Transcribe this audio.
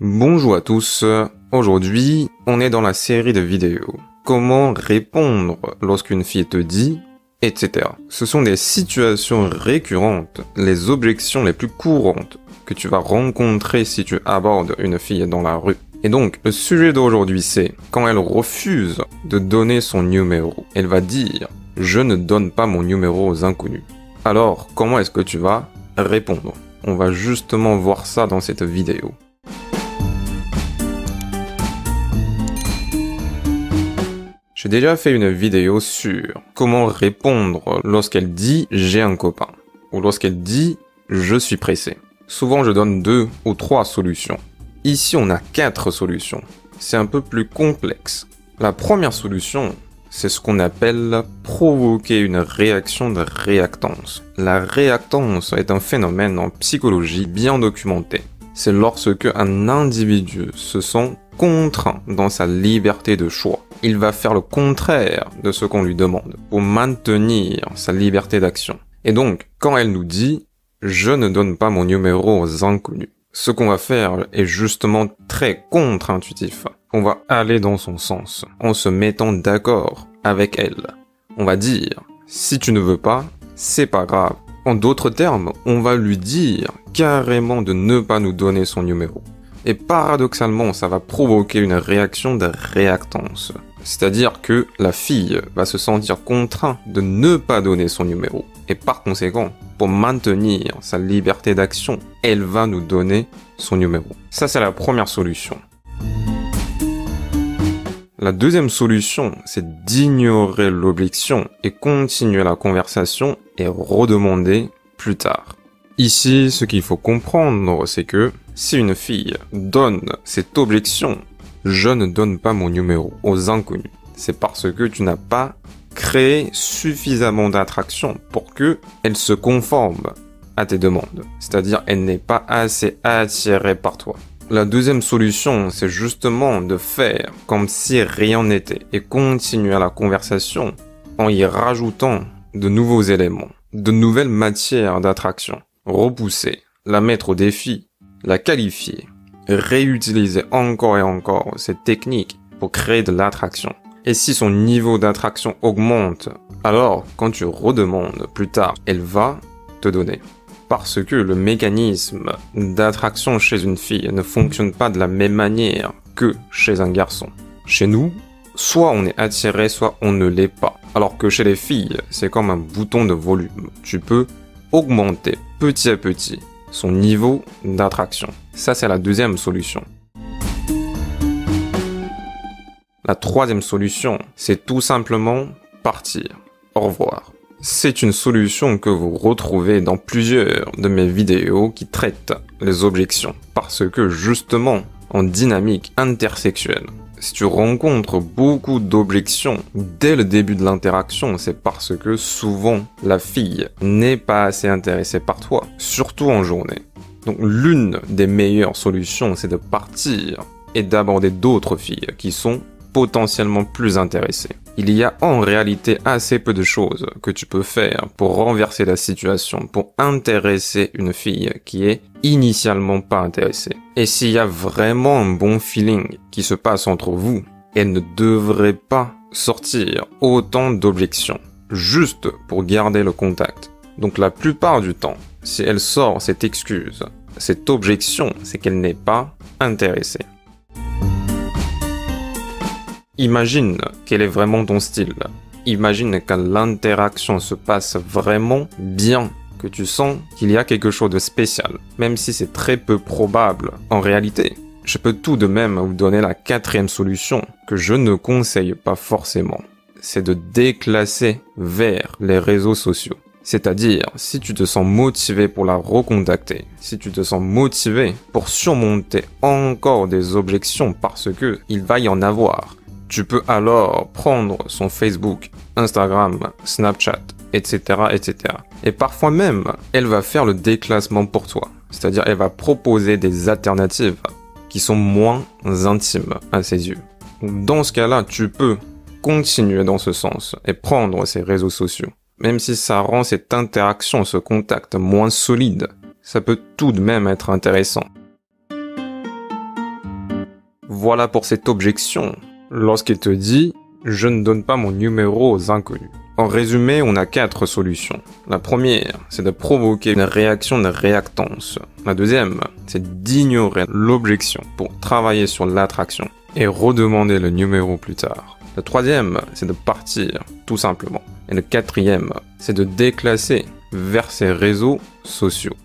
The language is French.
Bonjour à tous, aujourd'hui on est dans la série de vidéos comment répondre lorsqu'une fille te dit, etc. Ce sont des situations récurrentes, les objections les plus courantes que tu vas rencontrer si tu abordes une fille dans la rue. Et donc, le sujet d'aujourd'hui c'est quand elle refuse de donner son numéro. Elle va dire « Je ne donne pas mon numéro aux inconnus ». Alors, comment est-ce que tu vas répondre? On va justement voir ça dans cette vidéo. J'ai déjà fait une vidéo sur comment répondre lorsqu'elle dit « j'ai un copain » ou lorsqu'elle dit « je suis pressé ». Souvent, je donne 2 ou 3 solutions. Ici, on a 4 solutions. C'est un peu plus complexe. La première solution, c'est ce qu'on appelle provoquer une réaction de réactance. La réactance est un phénomène en psychologie bien documenté. C'est lorsque un individu se sent contraint dans sa liberté de choix. Il va faire le contraire de ce qu'on lui demande pour maintenir sa liberté d'action. Et donc, quand elle nous dit « je ne donne pas mon numéro aux inconnus », ce qu'on va faire est justement très contre-intuitif. On va aller dans son sens en se mettant d'accord avec elle. On va dire « si tu ne veux pas, c'est pas grave ». En d'autres termes, on va lui dire carrément de ne pas nous donner son numéro. Et paradoxalement, ça va provoquer une réaction de réactance. C'est-à-dire que la fille va se sentir contrainte de ne pas donner son numéro. Et par conséquent, pour maintenir sa liberté d'action, elle va nous donner son numéro. Ça, c'est la première solution. La deuxième solution, c'est d'ignorer l'objection et continuer la conversation et redemander plus tard. Ici, ce qu'il faut comprendre, c'est que si une fille donne cette objection, je ne donne pas mon numéro aux inconnus, c'est parce que tu n'as pas créé suffisamment d'attraction pour que elle se conforme à tes demandes. C'est-à-dire, elle n'est pas assez attirée par toi. La deuxième solution, c'est justement de faire comme si rien n'était et continuer la conversation en y rajoutant de nouveaux éléments, de nouvelles matières d'attraction. Repousser, la mettre au défi, la qualifier, réutiliser encore et encore cette technique pour créer de l'attraction. Et si son niveau d'attraction augmente, alors quand tu redemandes plus tard, elle va te donner. Parce que le mécanisme d'attraction chez une fille ne fonctionne pas de la même manière que chez un garçon. Chez nous, soit on est attiré, soit on ne l'est pas. Alors que chez les filles, c'est comme un bouton de volume. Tu peux augmenter petit à petit son niveau d'attraction. Ça, c'est la deuxième solution. La troisième solution, c'est tout simplement partir. Au revoir. C'est une solution que vous retrouvez dans plusieurs de mes vidéos qui traitent les objections. Parce que justement, en dynamique intersexuelle, si tu rencontres beaucoup d'objections dès le début de l'interaction, c'est parce que souvent, la fille n'est pas assez intéressée par toi, surtout en journée. Donc l'une des meilleures solutions, c'est de partir et d'aborder d'autres filles qui sont potentiellement plus intéressées. Il y a en réalité assez peu de choses que tu peux faire pour renverser la situation, pour intéresser une fille qui est initialement pas intéressée. Et s'il y a vraiment un bon feeling qui se passe entre vous, elle ne devrait pas sortir autant d'objections, juste pour garder le contact. Donc la plupart du temps, si elle sort cette excuse, cette objection, c'est qu'elle n'est pas intéressée. Imagine quel est vraiment ton style. Imagine que l'interaction se passe vraiment bien, que tu sens qu'il y a quelque chose de spécial, même si c'est très peu probable en réalité. Je peux tout de même vous donner la quatrième solution que je ne conseille pas forcément. C'est de déclasser vers les réseaux sociaux. C'est-à-dire, si tu te sens motivé pour la recontacter, si tu te sens motivé pour surmonter encore des objections parce que il va y en avoir, tu peux alors prendre son Facebook, Instagram, Snapchat, etc., etc. Et parfois même, elle va faire le déclassement pour toi. C'est-à-dire, elle va proposer des alternatives qui sont moins intimes à ses yeux. Dans ce cas-là, tu peux continuer dans ce sens et prendre ces réseaux sociaux. Même si ça rend cette interaction, ce contact moins solide, ça peut tout de même être intéressant. Voilà pour cette objection. Lorsqu'il te dit « je ne donne pas mon numéro aux inconnus ». En résumé, on a 4 solutions. La première, c'est de provoquer une réaction de réactance. La deuxième, c'est d'ignorer l'objection pour travailler sur l'attraction et redemander le numéro plus tard. Le troisième, c'est de partir, tout simplement. Et le quatrième, c'est de déclasser vers ses réseaux sociaux.